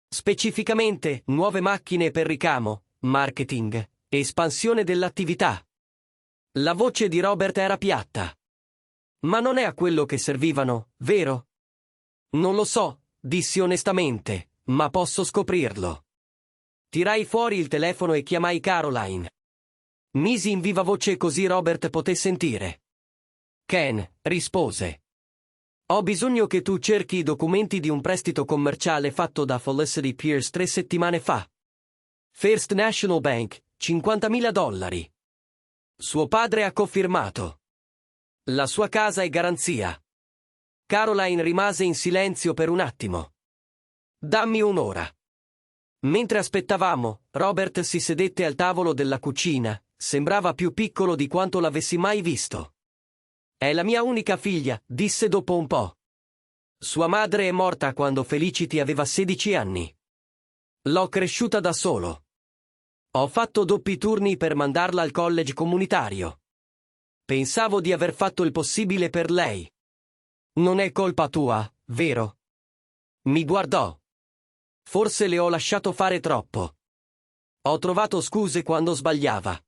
Specificamente, nuove macchine per ricamo, marketing, espansione dell'attività. La voce di Robert era piatta. Ma non è a quello che servivano, vero? Non lo so, dissi onestamente, ma posso scoprirlo. Tirai fuori il telefono e chiamai Caroline. Misi in viva voce così Robert poté sentire. Ken, rispose. Ho bisogno che tu cerchi i documenti di un prestito commerciale fatto da Felicity Pierce 3 settimane fa. First National Bank, $50.000. Suo padre ha confermato. La sua casa è garanzia. Caroline rimase in silenzio per un attimo. Dammi un'ora. Mentre aspettavamo, Robert si sedette al tavolo della cucina, sembrava più piccolo di quanto l'avessi mai visto. È la mia unica figlia, disse dopo un po'. Sua madre è morta quando Felicity aveva 16 anni. L'ho cresciuta da solo. Ho fatto doppi turni per mandarla al college comunitario. Pensavo di aver fatto il possibile per lei. Non è colpa tua, vero? Mi guardò. Forse le ho lasciato fare troppo. Ho trovato scuse quando sbagliava.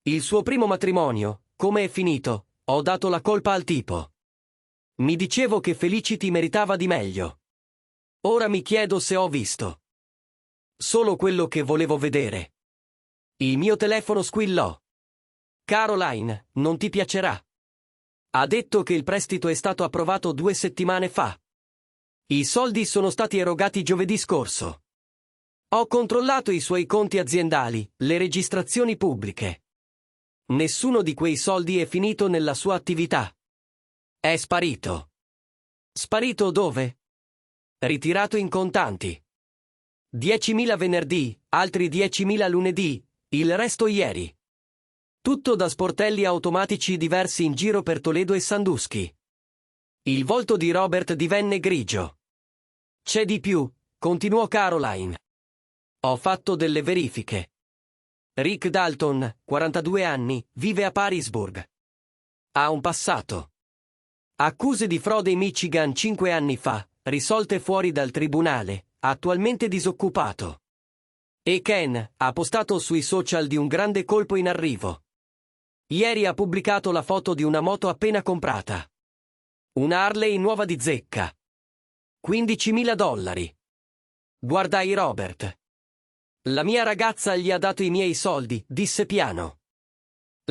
Il suo primo matrimonio, come è finito, ho dato la colpa al tipo. Mi dicevo che Felicity meritava di meglio. Ora mi chiedo se ho visto solo quello che volevo vedere. Il mio telefono squillò. Caroline, non ti piacerà. Ha detto che il prestito è stato approvato 2 settimane fa. I soldi sono stati erogati giovedì scorso. Ho controllato i suoi conti aziendali, le registrazioni pubbliche. Nessuno di quei soldi è finito nella sua attività. È sparito. Sparito dove? Ritirato in contanti. 10.000 venerdì, altri 10.000 lunedì, il resto ieri. Tutto da sportelli automatici diversi in giro per Toledo e Sandusky. Il volto di Robert divenne grigio. C'è di più, continuò Caroline. Ho fatto delle verifiche. Rick Dalton, 42 anni, vive a Parisburg. Ha un passato. Accuse di frode in Michigan 5 anni fa, risolte fuori dal tribunale, attualmente disoccupato. E Ken ha postato sui social di un grande colpo in arrivo. Ieri ha pubblicato la foto di una moto appena comprata. Una Harley nuova di zecca. $15.000. Guardai Robert. La mia ragazza gli ha dato i miei soldi, disse piano.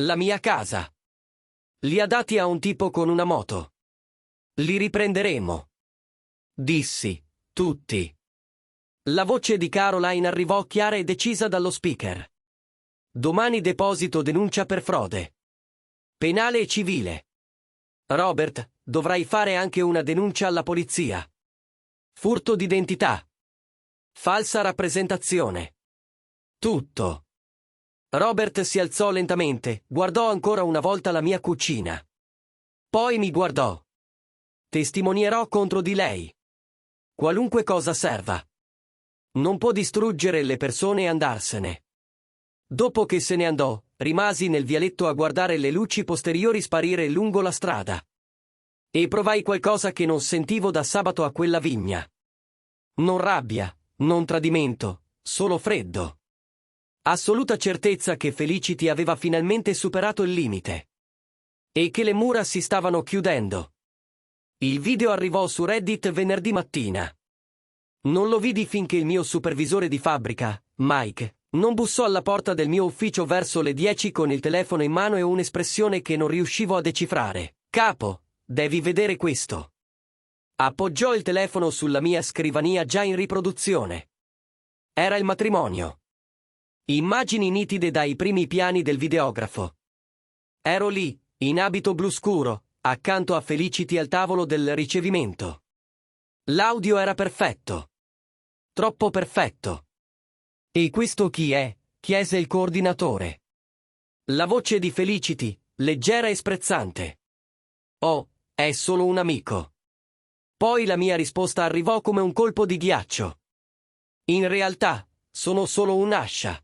La mia casa. Li ha dati a un tipo con una moto. Li riprenderemo. Dissi, tutti. La voce di Caroline arrivò chiara e decisa dallo speaker. Domani deposito denuncia per frode. Penale e civile. Robert, dovrai fare anche una denuncia alla polizia. Furto d'identità. Falsa rappresentazione. Tutto. Robert si alzò lentamente, guardò ancora una volta la mia cucina. Poi mi guardò. Testimonierò contro di lei. Qualunque cosa serva. Non può distruggere le persone e andarsene. Dopo che se ne andò, rimasi nel vialetto a guardare le luci posteriori sparire lungo la strada. E provai qualcosa che non sentivo da sabato a quella vigna. Non rabbia, non tradimento, solo freddo. Assoluta certezza che Felicity aveva finalmente superato il limite. E che le mura si stavano chiudendo. Il video arrivò su Reddit venerdì mattina. Non lo vidi finché il mio supervisore di fabbrica, Mike, non bussò alla porta del mio ufficio verso le 10 con il telefono in mano e un'espressione che non riuscivo a decifrare. Capo, devi vedere questo. Appoggiò il telefono sulla mia scrivania già in riproduzione. Era il matrimonio. Immagini nitide dai primi piani del videografo. Ero lì, in abito blu scuro, accanto a Felicity al tavolo del ricevimento. L'audio era perfetto. Troppo perfetto. E questo chi è? Chiese il coordinatore. La voce di Felicity, leggera e sprezzante. Oh, è solo un amico. Poi la mia risposta arrivò come un colpo di ghiaccio. In realtà, sono solo un'ascia.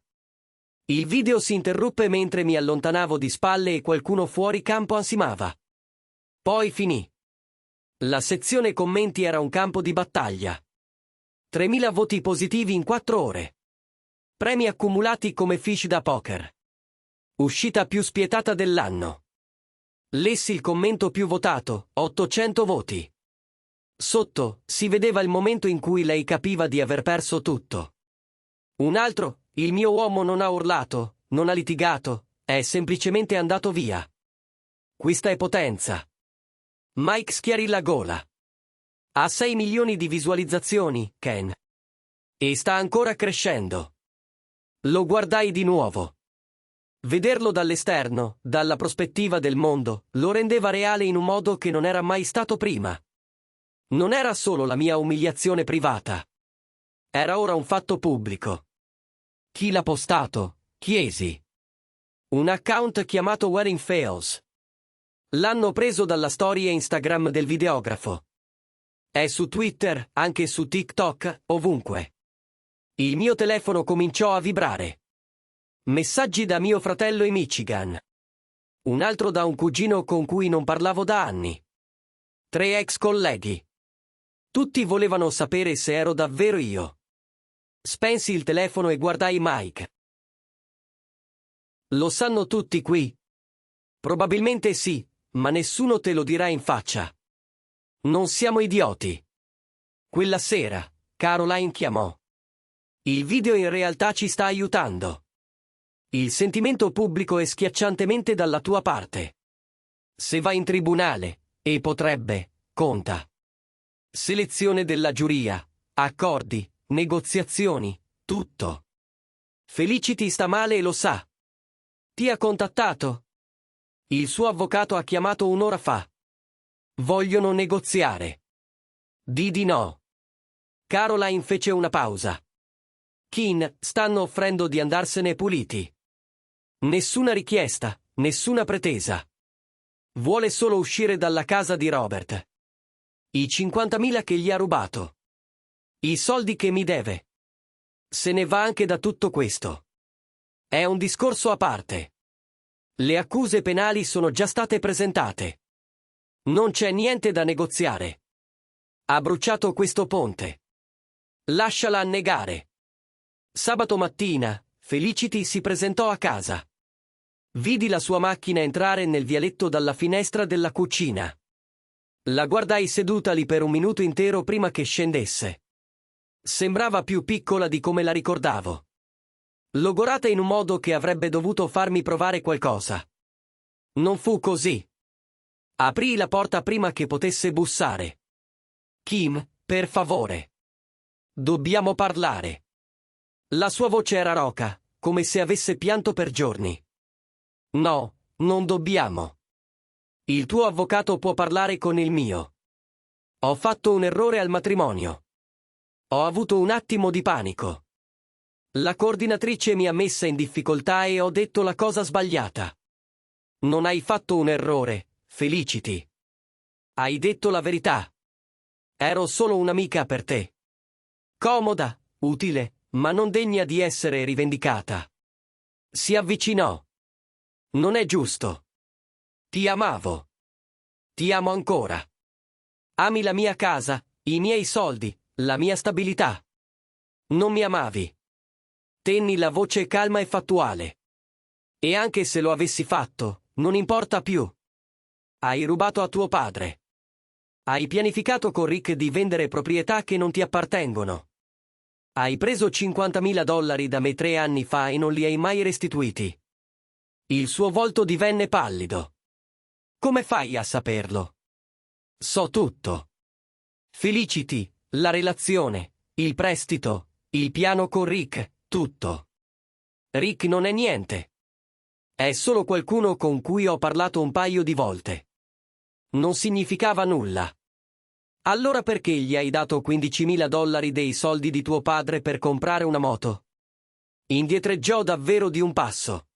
Il video si interruppe mentre mi allontanavo di spalle e qualcuno fuori campo ansimava. Poi finì. La sezione commenti era un campo di battaglia. 3.000 voti positivi in 4 ore. Premi accumulati come fish da poker. Uscita più spietata dell'anno. Lessi il commento più votato, 800 voti. Sotto, si vedeva il momento in cui lei capiva di aver perso tutto. Un altro, il mio uomo non ha urlato, non ha litigato, è semplicemente andato via. Questa è potenza. Mike schiarì la gola. Ha 6 milioni di visualizzazioni, Ken. E sta ancora crescendo. Lo guardai di nuovo. Vederlo dall'esterno, dalla prospettiva del mondo, lo rendeva reale in un modo che non era mai stato prima. Non era solo la mia umiliazione privata. Era ora un fatto pubblico. Chi l'ha postato? Chiesi. Un account chiamato Wedding Fails. L'hanno preso dalla storia Instagram del videografo. È su Twitter, anche su TikTok, ovunque. Il mio telefono cominciò a vibrare. Messaggi da mio fratello in Michigan. Un altro da un cugino con cui non parlavo da anni. 3 ex colleghi. Tutti volevano sapere se ero davvero io. Spensi il telefono e guardai Mike. Lo sanno tutti qui? Probabilmente sì, ma nessuno te lo dirà in faccia. Non siamo idioti. Quella sera, Caroline chiamò. Il video in realtà ci sta aiutando. Il sentimento pubblico è schiacciantemente dalla tua parte. Se va in tribunale, e potrebbe, conta. Selezione della giuria, accordi, negoziazioni, tutto. Felicity sta male e lo sa. Ti ha contattato? Il suo avvocato ha chiamato un'ora fa. Vogliono negoziare. Di no. Caroline fece una pausa. Ken, stanno offrendo di andarsene puliti. Nessuna richiesta, nessuna pretesa. Vuole solo uscire dalla casa di Robert. I 50.000 che gli ha rubato. I soldi che mi deve. Se ne va anche da tutto questo. È un discorso a parte. Le accuse penali sono già state presentate. Non c'è niente da negoziare. Ha bruciato questo ponte. Lasciala annegare. Sabato mattina, Felicity si presentò a casa. Vidi la sua macchina entrare nel vialetto dalla finestra della cucina. La guardai seduta lì per un minuto intero prima che scendesse. Sembrava più piccola di come la ricordavo. Logorata in un modo che avrebbe dovuto farmi provare qualcosa. Non fu così. Aprii la porta prima che potesse bussare. Kim, per favore. Dobbiamo parlare. La sua voce era roca, come se avesse pianto per giorni. No, non dobbiamo. Il tuo avvocato può parlare con il mio. Ho fatto un errore al matrimonio. Ho avuto un attimo di panico. La coordinatrice mi ha messa in difficoltà e ho detto la cosa sbagliata. Non hai fatto un errore, Felicity. Hai detto la verità. Ero solo un'amica per te. Comoda, utile, ma non degna di essere rivendicata. Si avvicinò. Non è giusto. Ti amavo. Ti amo ancora. Ami la mia casa, i miei soldi, la mia stabilità. Non mi amavi. Tenni la voce calma e fattuale. E anche se lo avessi fatto, non importa più. Hai rubato a tuo padre. Hai pianificato con Rick di vendere proprietà che non ti appartengono. Hai preso $50.000 da me 3 anni fa e non li hai mai restituiti. Il suo volto divenne pallido. Come fai a saperlo? So tutto. Felicity, la relazione, il prestito, il piano con Rick, tutto. Rick non è niente. È solo qualcuno con cui ho parlato un paio di volte. Non significava nulla. Allora perché gli hai dato $15.000 dei soldi di tuo padre per comprare una moto? Indietreggiò davvero di un passo.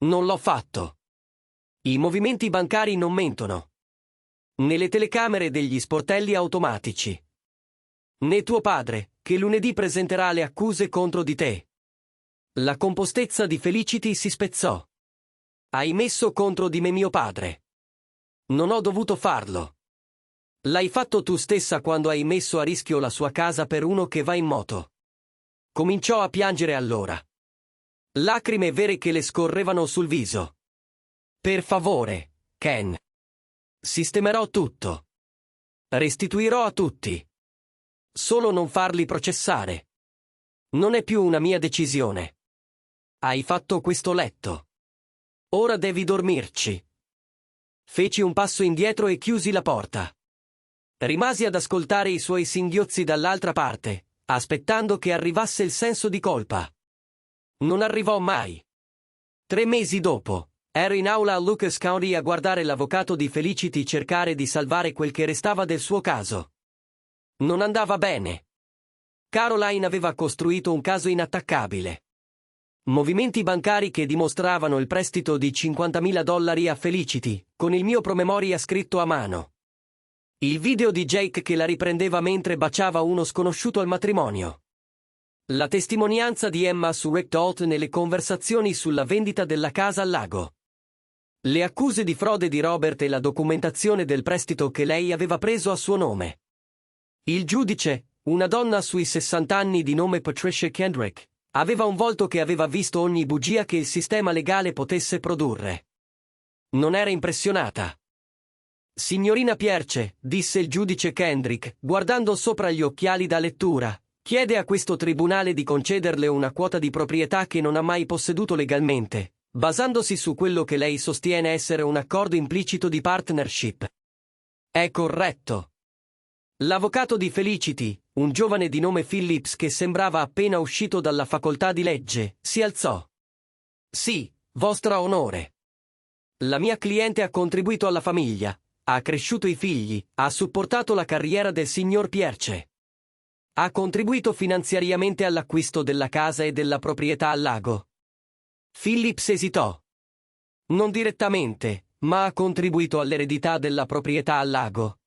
Non l'ho fatto. I movimenti bancari non mentono. Né le telecamere degli sportelli automatici. Né tuo padre, che lunedì presenterà le accuse contro di te. La compostezza di Felicity si spezzò. Hai messo contro di me mio padre. Non ho dovuto farlo. L'hai fatto tu stessa quando hai messo a rischio la sua casa per uno che va in moto. Cominciò a piangere allora. Lacrime vere che le scorrevano sul viso. Per favore, Ken. Sistemerò tutto. Restituirò a tutti. Solo non farli processare. Non è più una mia decisione. Hai fatto questo letto. Ora devi dormirci. Feci un passo indietro e chiusi la porta. Rimasi ad ascoltare i suoi singhiozzi dall'altra parte, aspettando che arrivasse il senso di colpa. Non arrivò mai. 3 mesi dopo, ero in aula a Lucas County a guardare l'avvocato di Felicity cercare di salvare quel che restava del suo caso. Non andava bene. Caroline aveva costruito un caso inattaccabile. Movimenti bancari che dimostravano il prestito di $50.000 a Felicity, con il mio promemoria scritto a mano. Il video di Jake che la riprendeva mentre baciava uno sconosciuto al matrimonio. La testimonianza di Emma su Rick Dalton nelle conversazioni sulla vendita della casa al lago. Le accuse di frode di Robert e la documentazione del prestito che lei aveva preso a suo nome. Il giudice, una donna sui 60 anni di nome Patricia Kendrick, aveva un volto che aveva visto ogni bugia che il sistema legale potesse produrre. Non era impressionata. Signorina Pierce, disse il giudice Kendrick, guardando sopra gli occhiali da lettura, chiede a questo tribunale di concederle una quota di proprietà che non ha mai posseduto legalmente, basandosi su quello che lei sostiene essere un accordo implicito di partnership. È corretto. L'avvocato di Felicity, un giovane di nome Phillips che sembrava appena uscito dalla facoltà di legge, si alzò. Sì, vostra onore. La mia cliente ha contribuito alla famiglia, ha cresciuto i figli, ha supportato la carriera del signor Pierce. Ha contribuito finanziariamente all'acquisto della casa e della proprietà al lago. Phillips esitò. Non direttamente, ma ha contribuito all'eredità della proprietà al lago.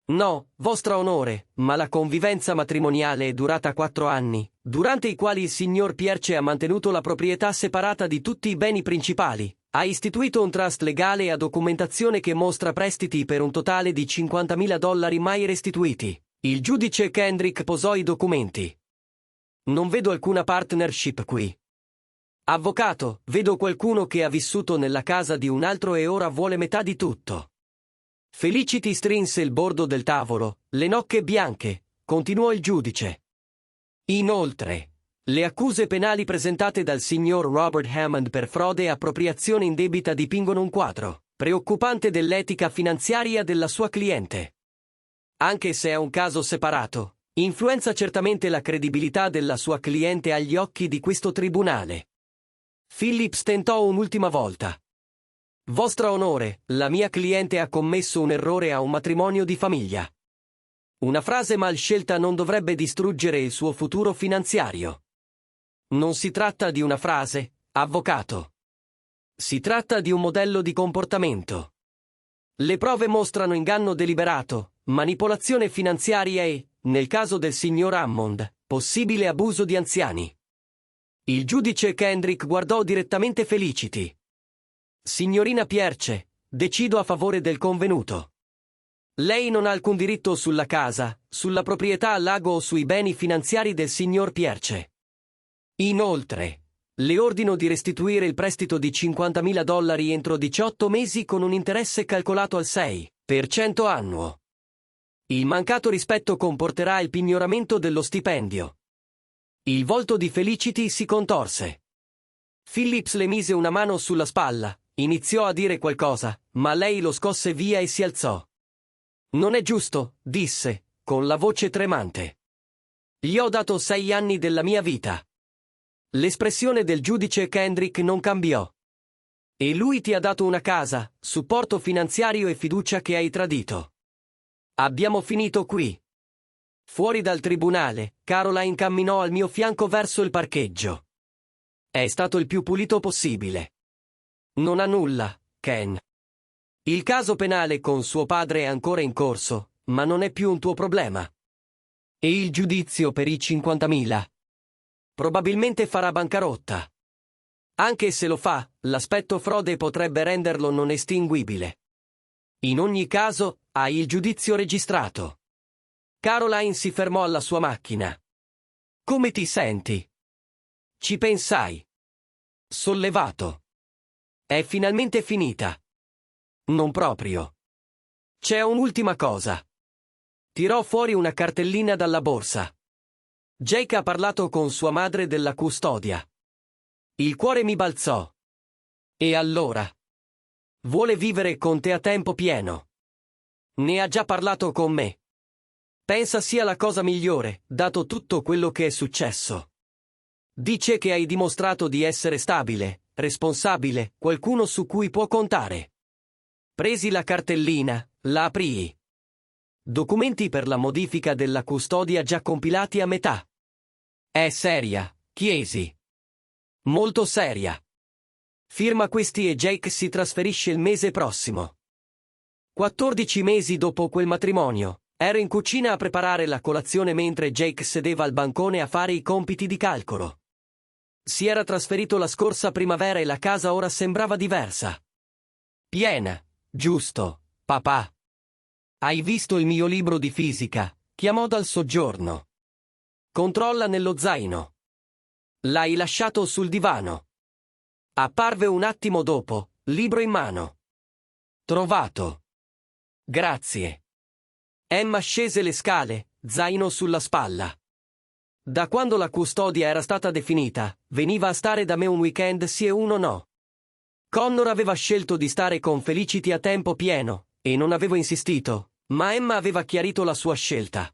No, vostra onore, ma la convivenza matrimoniale è durata 4 anni, durante i quali il signor Pierce ha mantenuto la proprietà separata di tutti i beni principali. Ha istituito un trust legale e ha documentazione che mostra prestiti per un totale di $50.000 mai restituiti. Il giudice Kendrick posò i documenti. Non vedo alcuna partnership qui. Avvocato, vedo qualcuno che ha vissuto nella casa di un altro e ora vuole metà di tutto. Felicity strinse il bordo del tavolo, le nocche bianche, continuò il giudice. Inoltre, le accuse penali presentate dal signor Robert Hammond per frode e appropriazione indebita dipingono un quadro preoccupante dell'etica finanziaria della sua cliente. Anche se è un caso separato, influenza certamente la credibilità della sua cliente agli occhi di questo tribunale. Phillips tentò un'ultima volta. Vostra onore, la mia cliente ha commesso un errore a un matrimonio di famiglia. Una frase mal scelta non dovrebbe distruggere il suo futuro finanziario. Non si tratta di una frase, avvocato. Si tratta di un modello di comportamento. Le prove mostrano inganno deliberato, manipolazione finanziaria e, nel caso del signor Hammond, possibile abuso di anziani. Il giudice Kendrick guardò direttamente Felicity. Signorina Pierce, decido a favore del convenuto. Lei non ha alcun diritto sulla casa, sulla proprietà al lago o sui beni finanziari del signor Pierce. Inoltre, le ordino di restituire il prestito di $50.000 entro 18 mesi con un interesse calcolato al 6% annuo. Il mancato rispetto comporterà il pignoramento dello stipendio. Il volto di Felicity si contorse. Phillips le mise una mano sulla spalla, iniziò a dire qualcosa, ma lei lo scosse via e si alzò. Non è giusto, disse, con la voce tremante. Gli ho dato 6 anni della mia vita. L'espressione del giudice Kendrick non cambiò. E lui ti ha dato una casa, supporto finanziario e fiducia che hai tradito. Abbiamo finito qui. Fuori dal tribunale, Caroline camminò al mio fianco verso il parcheggio. È stato il più pulito possibile. Non ha nulla, Ken. Il caso penale con suo padre è ancora in corso, ma non è più un tuo problema. E il giudizio per i 50.000? Probabilmente farà bancarotta. Anche se lo fa, l'aspetto frode potrebbe renderlo non estinguibile. In ogni caso, hai il giudizio registrato. Caroline si fermò alla sua macchina. Come ti senti? Ci pensai. Sollevato. È finalmente finita. Non proprio. C'è un'ultima cosa. Tirò fuori una cartellina dalla borsa. Jake ha parlato con sua madre della custodia. Il cuore mi balzò. E allora? Vuole vivere con te a tempo pieno. Ne ha già parlato con me. Pensa sia la cosa migliore, dato tutto quello che è successo. Dice che hai dimostrato di essere stabile, responsabile, qualcuno su cui può contare. Presi la cartellina, la aprii. Documenti per la modifica della custodia già compilati a metà. È seria, chiesi. Molto seria. Firma questi e Jake si trasferisce il mese prossimo. 14 mesi dopo quel matrimonio, ero in cucina a preparare la colazione mentre Jake sedeva al bancone a fare i compiti di calcolo. Si era trasferito la scorsa primavera e la casa ora sembrava diversa. Piena, giusto, papà? Hai visto il mio libro di fisica? Chiamò dal soggiorno. Controlla nello zaino. L'hai lasciato sul divano. Apparve un attimo dopo, libro in mano. Trovato. Grazie. Emma scese le scale, zaino sulla spalla. Da quando la custodia era stata definita, veniva a stare da me un weekend sì e uno no. Connor aveva scelto di stare con Felicity a tempo pieno, e non avevo insistito, ma Emma aveva chiarito la sua scelta.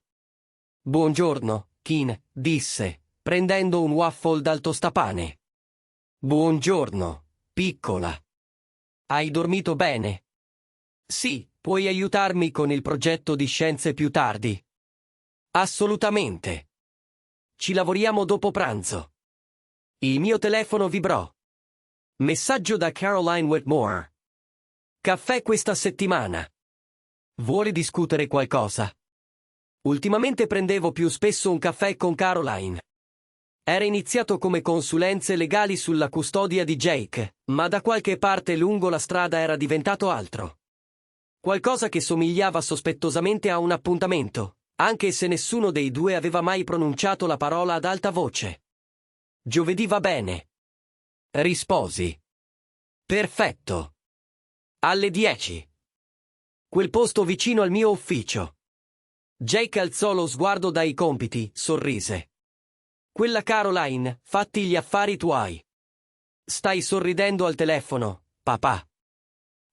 Buongiorno, Keen, disse, prendendo un waffle dal tostapane. Buongiorno, piccola. Hai dormito bene? Sì, puoi aiutarmi con il progetto di scienze più tardi? Assolutamente. Ci lavoriamo dopo pranzo. Il mio telefono vibrò. Messaggio da Caroline Whitmore. Caffè questa settimana. Vuole discutere qualcosa? Ultimamente prendevo più spesso un caffè con Caroline. Era iniziato come consulenze legali sulla custodia di Jake, ma da qualche parte lungo la strada era diventato altro. Qualcosa che somigliava sospettosamente a un appuntamento, anche se nessuno dei due aveva mai pronunciato la parola ad alta voce. Giovedì va bene. Risposi. Perfetto. Alle 10. Quel posto vicino al mio ufficio. Jake alzò lo sguardo dai compiti, sorrise. Quella Caroline, fatti gli affari tuoi. Stai sorridendo al telefono, papà.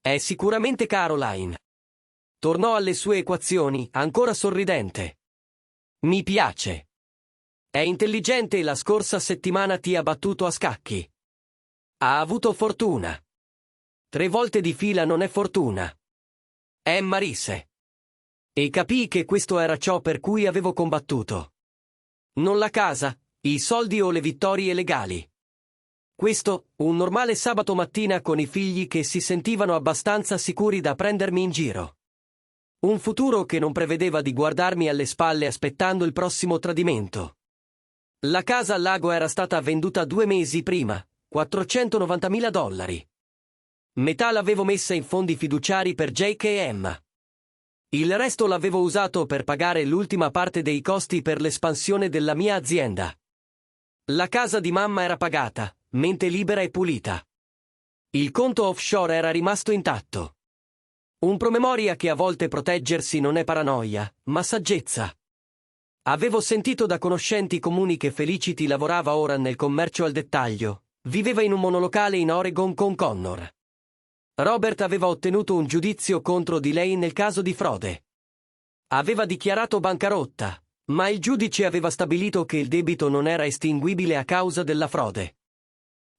È sicuramente Caroline. Tornò alle sue equazioni, ancora sorridente. Mi piace. È intelligente e la scorsa settimana ti ha battuto a scacchi. Ha avuto fortuna. 3 volte di fila non è fortuna. Emma rise. E capii che questo era ciò per cui avevo combattuto. Non la casa, i soldi o le vittorie legali. Questo, un normale sabato mattina con i figli che si sentivano abbastanza sicuri da prendermi in giro. Un futuro che non prevedeva di guardarmi alle spalle aspettando il prossimo tradimento. La casa al lago era stata venduta 2 mesi prima, $490.000. Metà l'avevo messa in fondi fiduciari per Jake e Emma. Il resto l'avevo usato per pagare l'ultima parte dei costi per l'espansione della mia azienda. La casa di mamma era pagata, mente libera e pulita. Il conto offshore era rimasto intatto. Un promemoria che a volte proteggersi non è paranoia, ma saggezza. Avevo sentito da conoscenti comuni che Felicity lavorava ora nel commercio al dettaglio, viveva in un monolocale in Oregon con Connor. Robert aveva ottenuto un giudizio contro di lei nel caso di frode. Aveva dichiarato bancarotta, ma il giudice aveva stabilito che il debito non era estinguibile a causa della frode.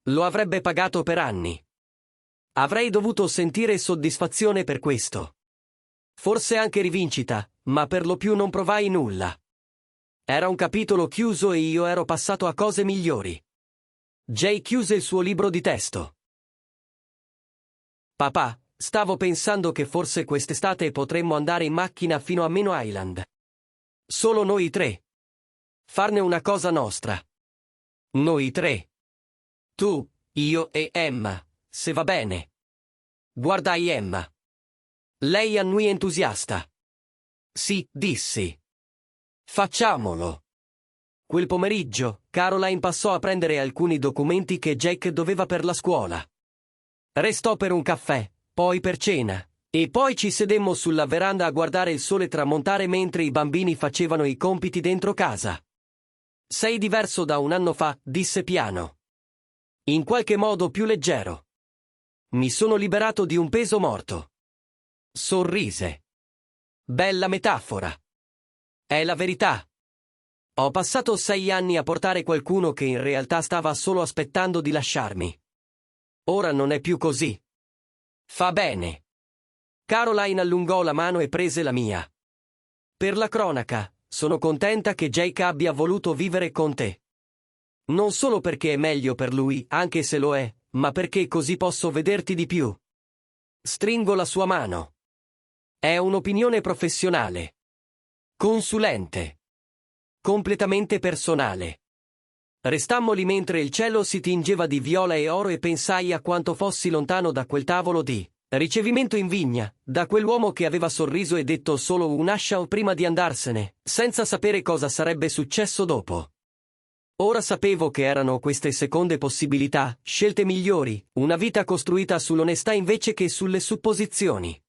Lo avrebbe pagato per anni. Avrei dovuto sentire soddisfazione per questo. Forse anche rivincita, ma per lo più non provai nulla. Era un capitolo chiuso e io ero passato a cose migliori. Jay chiuse il suo libro di testo. Papà, stavo pensando che forse quest'estate potremmo andare in macchina fino a Meno Island. Solo noi 3. Farne una cosa nostra. Noi 3. Tu, io e Emma, se va bene. Guardai Emma. Lei annui entusiasta. Sì, dissi. Facciamolo. Quel pomeriggio, Caroline passò a prendere alcuni documenti che Jake doveva per la scuola. Restò per un caffè, poi per cena, e poi ci sedemmo sulla veranda a guardare il sole tramontare mentre i bambini facevano i compiti dentro casa. Sei diverso da un anno fa, disse piano. In qualche modo più leggero. Mi sono liberato di un peso morto. Sorrise. Bella metafora. È la verità. Ho passato 6 anni a portare qualcuno che in realtà stava solo aspettando di lasciarmi. Ora non è più così. Fa bene. Caroline allungò la mano e prese la mia. Per la cronaca, sono contenta che Jake abbia voluto vivere con te. Non solo perché è meglio per lui, anche se lo è, ma perché così posso vederti di più. Stringo la sua mano. È un'opinione professionale. Consulente. Completamente personale. Restammo lì mentre il cielo si tingeva di viola e oro e pensai a quanto fossi lontano da quel tavolo di ricevimento in vigna, da quell'uomo che aveva sorriso e detto solo un asciao prima di andarsene, senza sapere cosa sarebbe successo dopo. Ora sapevo che erano queste seconde possibilità, scelte migliori, una vita costruita sull'onestà invece che sulle supposizioni.